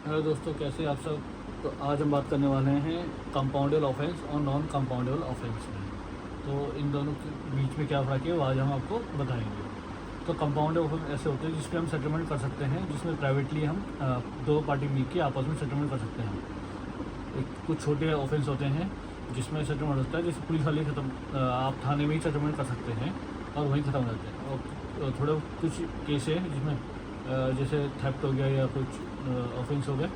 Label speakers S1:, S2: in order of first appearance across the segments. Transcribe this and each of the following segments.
S1: Hello दोस्तों, कैसे आप सब। तो आज हम बात करने वाले हैं कंपाउंडेबल ऑफेंस और नॉन कंपाउंडेबल ऑफेंस में। तो इन दोनों के बीच में क्या फ़र्क है वो आज हम आपको बताएंगे। तो कंपाउंडेबल ऑफेंस ऐसे होते हैं जिसमें हम सेटलमेंट कर सकते हैं, जिसमें प्राइवेटली हम दो पार्टी मिल के आपस में सेटलमेंट कर सकते हैं। एक कुछ छोटे ऑफेंस होते हैं जिसमें सेटलमेंट होता है, जैसे पुलिस वाले खत्म आप थाने में ही सेटलमेंट कर सकते हैं और वहीं ख़त्म हो जाते हैं। और थोड़े कुछ केस है जिसमें जैसे थेफ्ट हो गया या कुछ ऑफेंस हो गया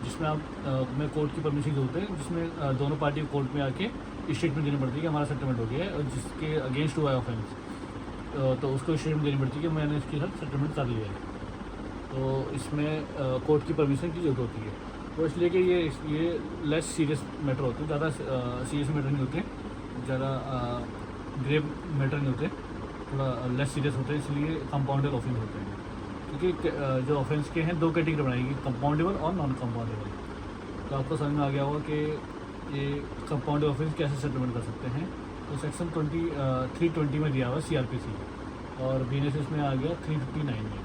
S1: जिसमें आप में कोर्ट की परमिशन होते हैं, जिसमें दोनों पार्टी को कोर्ट में आके स्टेटमेंट देनी पड़ती है कि हमारा सेटलमेंट हो गया है, और जिसके अगेंस्ट हुआ है ऑफेंस तो उसको स्टेटमेंट देनी पड़ती है कि मैंने इसके साथ सेटलमेंट कर लिया है। तो इसमें कोर्ट की परमिशन की ज़रूरत होती है। तो इसलिए कि ये लेस सीरियस मैटर होते हैं, ज़्यादा सीरियस मैटर नहीं होते, ज़्यादा ग्रेव मैटर नहीं होते, थोड़ा लेस सीरियस होते हैं, इसलिए कंपाउंडेबल ऑफेंस होते हैं। क्योंकि जो ऑफेंस के हैं दो कैटेगरी बनाएगी, कंपाउंडेबल और नॉन कंपाउंडेबल। तो आपको समझ में आ गया होगा कि ये कंपाउंडेबल ऑफेंस कैसे सेटलमेंट कर सकते हैं। तो सेक्शन 320 में दिया हुआ CRPC और BNSS में आ गया 359 में।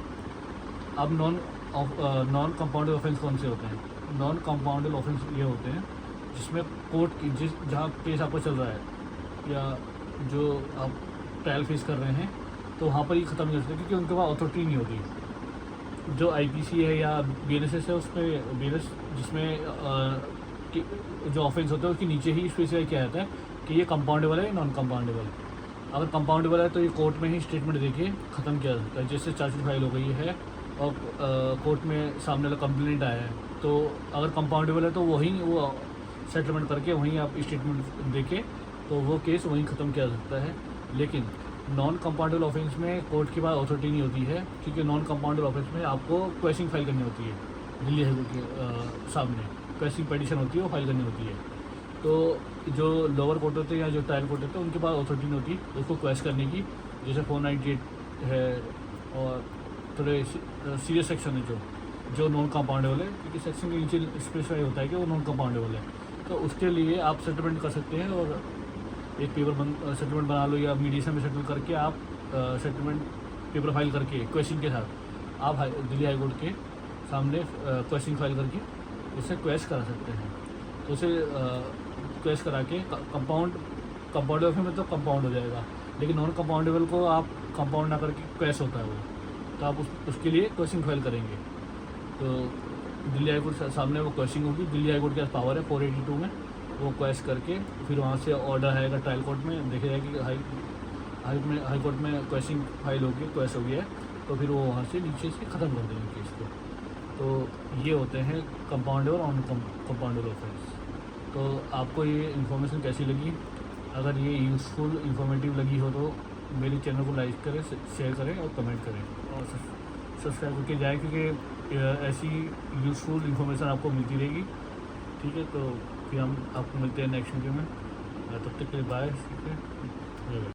S1: अब नॉन कंपाउंडेबल ऑफेंस कौन से होते हैं? नॉन कंपाउंडेबल ऑफेंस ये होते हैं जिसमें कोर्ट की जहाँ केस आपका चल रहा है या जो आप ट्रायल फेस कर रहे हैं, तो वहाँ पर ही ख़त्म नहीं हो सकते, क्योंकि उनके पास अथॉरिटी नहीं होती। जो IPC है या BNSS है, उसमें BNS जिसमें जो ऑफेंस होता है उसके नीचे ही स्पेसिफाई किया जाता है कि ये कंपाउंडेबल है या नॉन कंपाउंडेबल। अगर कंपाउंडेबल है तो ये कोर्ट में ही स्टेटमेंट देके ख़त्म किया जा सकता है। जैसे चार्जशीट फाइल हो गई है और कोर्ट में सामने वाला कंप्लेंट आया है, तो अगर कंपाउंडेबल है तो वो सेटलमेंट करके वहीं आप स्टेटमेंट देके तो वो केस वहीं ख़त्म किया जा सकता है। लेकिन नॉन कंपाउंडेबल ऑफेंस में कोर्ट के पास अथॉरिटी नहीं होती है, क्योंकि नॉन कंपाउंडेबल ऑफेंस में आपको क्वेश्चनिंग फाइल करनी होती है, दिल्ली हाईकोर्ट के सामने क्वेश्चनिंग पिटीशन होती है, वो फाइल करनी होती है। तो जो लोअर कोर्ट होते हैं या जो ट्रायल कोर्ट होते हैं उनके पास अथॉरिटी नहीं होती उसको क्वेश्चन करने की। जैसे 498 है और थोड़े सीरियस सेक्शन है जो नॉन कंपाउंडेबल है, क्योंकि सेक्शन के नीचे स्पेसिफाई होता है कि वो नॉन कंपाउंडेबल है। तो उसके लिए आप सेटलमेंट कर सकते हैं और एक पेपर सेटलमेंट बना लो, या मीडिएशन में सेटल करके आप सेटलमेंट पेपर फाइल करके क्वेश्चन के साथ आप दिल्ली हाई कोर्ट के सामने क्वेश्चन फाइल करके उससे क्वेश्चन करा सकते हैं। तो उसे क्वेश्चन करा के कंपाउंडेबल में तो कंपाउंड हो जाएगा, लेकिन नॉन कंपाउंडेबल को आप कंपाउंड ना करके क्वेश्चन होता है वो, तो आप उसके लिए क्वेश्चन फाइल करेंगे। तो दिल्ली हाई कोर्ट सामने वो क्वेश्चन होगी, दिल्ली हाई कोर्ट के पास पावर है 482 में, वो क्वेश्चन करके फिर वहाँ से ऑर्डर आएगा ट्रायल कोर्ट में, देखा जाएगा कि हाई कोर्ट में क्वेश्चन फाइल होगी, क्वेश्चन हो गया है, तो फिर वो वहाँ से नीचे से ख़त्म कर देंगे केस को। तो ये होते हैं कंपाउंडेबल और नॉन कंपाउंडेबल ऑफेंस। तो आपको ये इन्फॉर्मेशन कैसी लगी? अगर ये यूज़फुल इन्फॉर्मेटिव लगी हो तो मेरे चैनल को लाइक करें, शेयर करें और कमेंट करें और सब्सक्राइब करके जाएँ, क्योंकि ऐसी यूज़फुल इन्फॉर्मेशन आपको मिलती रहेगी। ठीक है, तो फिर हम आपको मिलते हैं नेक्स्ट वीडियो में। तब तक के लिए बाय। ठीक है।